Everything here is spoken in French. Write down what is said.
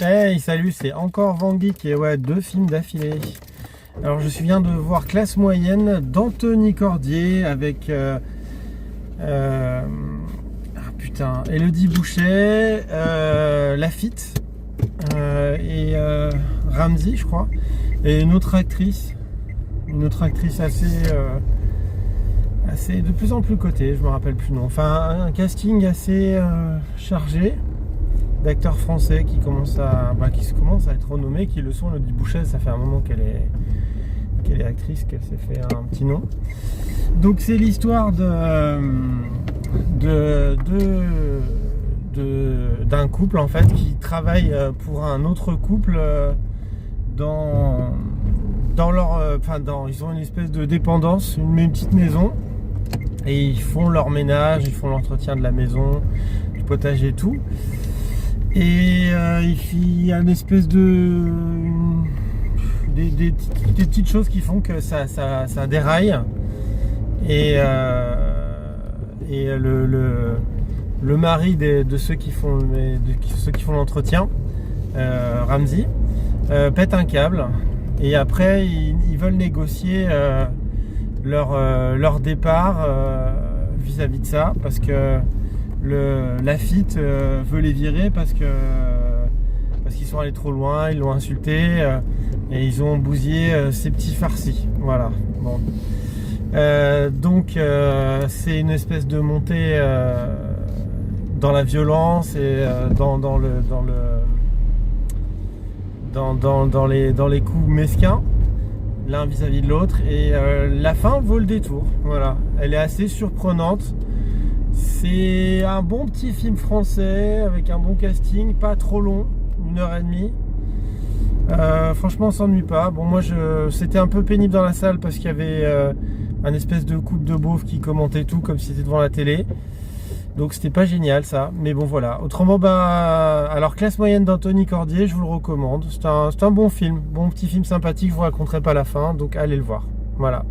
Hey, salut, c'est encore Van Geek et ouais, 2 films d'affilée. Alors je viens de voir Classe moyenne d'Anthony Cordier avec Élodie Bouchet, Lafitte et Ramzy, je crois, et une autre actrice assez de plus en plus cotée, je me rappelle plus le nom. Enfin, un casting assez chargé d'acteurs français qui commencent à être renommés, qui le sont. Élodie Bouchet, ça fait un moment qu'elle est actrice, qu'elle s'est fait un petit nom. Donc c'est l'histoire d'un couple en fait qui travaille pour un autre couple ils ont une espèce de dépendance, une petite maison, et ils font leur ménage, ils font l'entretien de la maison, du potager et tout. Et il y a une espèce des petites choses qui font que ça déraille. Et le mari de ceux qui font l'entretien, Ramzy, pète un câble. Et après, ils veulent négocier leur départ vis-à-vis de ça, parce que Lafitte veut les virer parce qu'ils sont allés trop loin, ils l'ont insulté et ils ont bousillé ses petits farcis. Voilà. Bon. Donc c'est une espèce de montée dans la violence et dans les coups mesquins l'un vis-à-vis de l'autre, et la fin vaut le détour. Voilà. Elle est assez surprenante. C'est un bon petit film français avec un bon casting, pas trop long, 1h30. Franchement, on s'ennuie pas. Bon, moi, c'était un peu pénible dans la salle parce qu'il y avait un espèce de couple de beaufs qui commentait tout comme si c'était devant la télé. Donc, c'était pas génial ça. Mais bon, voilà. Autrement, alors Classe moyenne d'Anthony Cordier, je vous le recommande. C'est un bon film, bon petit film sympathique. Je vous raconterai pas la fin, donc allez le voir. Voilà.